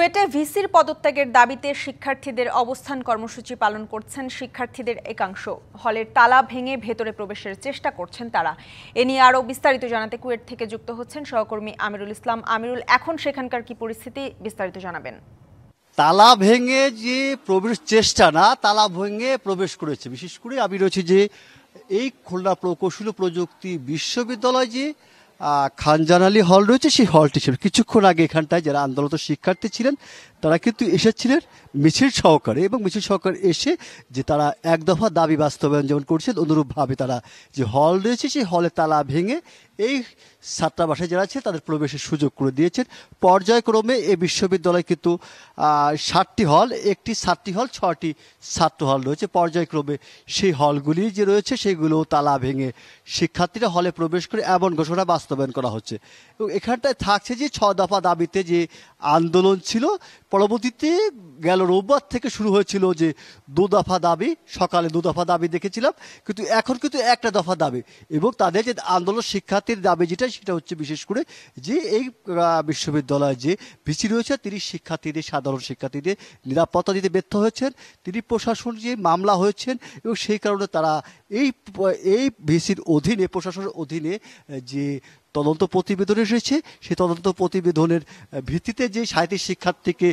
কুয়েটে ভিসির পদত্যাগের দাবিতে শিক্ষার্থীদের অবস্থান কর্মসূচি পালন করছেন শিক্ষার্থীদের একাংশ। হলের তালা ভেঙে ভেতরে প্রবেশের চেষ্টা করছেন তারা। এ নিয়ে আরও বিস্তারিত জানাতে কুয়েট থেকে যুক্ত হচ্ছেন সহকর্মী আমিরুল ইসলাম। আমিরুল, এখন সেখানকার কি পরিস্থিতি, বিস্তারিত জানাবেন। তালা ভেঙে যে প্রবেশ চেষ্টা না, তালা ভেঙে প্রবেশ করেছে। বিশেষ করে আমি রয়েছে যে এই খুলনা প্রকৌশল প্রযুক্তি বিশ্ববিদ্যালয় যে খানজান আলী হল রয়েছে, সেই হলটি ছিল কিছুক্ষণ আগে। এখানটায় যারা আন্দোলনরত শিক্ষার্থী ছিলেন তারা কিন্তু এসেছিলেন মিছিল সহকারে, এবং মিছিল সহকারে এসে যে তারা এক দফা দাবি বাস্তবায়ন যেমন করছেন, অনুরূপভাবে তারা যে হল রয়েছে সেই হলে তালা ভেঙে এই ছাত্রাবাসে যারা আছে তাদের প্রবেশের সুযোগ করে দিয়েছেন। পর্যায়ক্রমে এই বিশ্ববিদ্যালয় কিন্তু 7টি হল, একটি ছাত্রী হল, 6টি ছাত্র হল রয়েছে। পর্যায়ক্রমে সেই হলগুলি যে রয়েছে সেগুলো তালা ভেঙে শিক্ষার্থীরা হলে প্রবেশ করে এমন ঘোষণা বাস্তবায়ন করা হচ্ছে। এবং এখানটায় থাকছে যে 6 দফা দাবিতে যে আন্দোলন ছিল, পরবর্তীতে গেল রোববার থেকে শুরু হয়েছিল যে 2 দফা দাবি। সকালে 2 দফা দাবি দেখেছিলাম, কিন্তু এখন কিন্তু একটা দফা দাবি। এবং তাদের যে আন্দোলন শিক্ষার্থীর দাবি যেটা, সেটা হচ্ছে বিশেষ করে যে এই বিশ্ববিদ্যালয়ে যে ভিসি রয়েছে তিনি শিক্ষার্থীদের, সাধারণ শিক্ষার্থীদের নিরাপত্তা দিতে ব্যর্থ হয়েছেন। তিনি প্রশাসন যে মামলা হয়েছেন, এবং সেই কারণে তারা এই ভিসির অধীনে, প্রশাসনের অধীনে যে তদন্ত প্রতিবেদন এসেছে, সেই তদন্ত প্রতিবেদনের ভিত্তিতে যে 37 শিক্ষার্থীকে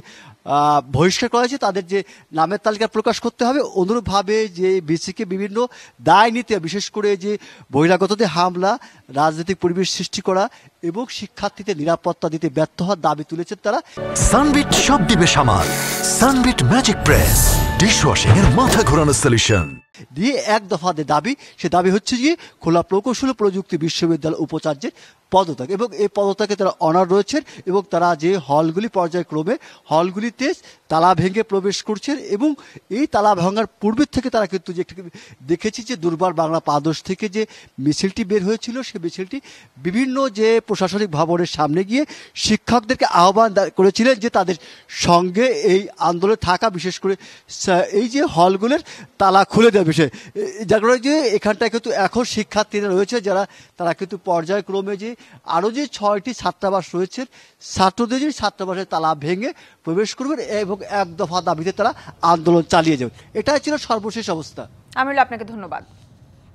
বহিষ্কার করা হয়েছে তাদের যে নামের তালিকা প্রকাশ করতে হবে। অনুরূপভাবে যে বিসিকে বিভিন্ন দায় নিতে, বিশেষ করে যে বহিরাগতদের হামলা, রাজনৈতিক পরিবেশ সৃষ্টি করা এবং শিক্ষার্থীদের নিরাপত্তা দিতে ব্যর্থ হওয়ার দাবি তুলেছেন তারা। সানবিট সব দিবে সামাল, সানবিট ম্যাজিক প্রেস ডিশওয়াশিং এর মাথা ঘোরানো সলিউশন দিয়ে এক দফা দাবি। সে দাবি হচ্ছে যে খুলনা প্রকৌশল প্রযুক্তি বিশ্ববিদ্যালয় উপাচার্যের পদত্যাগ, এবং এই পদত্যাগে তারা অনার রয়েছেন। এবং তারা যে হলগুলি পর্যায়ক্রমে হলগুলিতে তালা ভেঙে প্রবেশ করছেন, এবং এই তালা ভাঙার পূর্বের থেকে তারা কিন্তু যে দেখেছি যে দুর্বার বাংলা পাদোশ থেকে যে মিছিলটি বের হয়েছিল, সেই মিছিলটি বিভিন্ন যে প্রশাসনিক ভবনের সামনে গিয়ে শিক্ষকদেরকে আহ্বান করেছিলেন যে তাদের সঙ্গে এই আন্দোলনে থাকা, বিশেষ করে এই যে হলগুলোর তালা খুলে দেওয়ার বিষয়। যার কারণে যে এখানটায় কিন্তু এখন শিক্ষার্থীরা রয়েছে যারা, তারা কিন্তু পর্যায়ক্রমে যে আরও যে 6টি ছাত্রাবাস রয়েছে, ছাত্রদের যে ছাত্রাবাসের তালা ভেঙে প্রবেশ করবেন এবং এক দফা দাবিতে তারা আন্দোলন চালিয়ে যাবেন। এটাই ছিল সর্বশেষ অবস্থা। আমিরুল, আপনাকে ধন্যবাদ।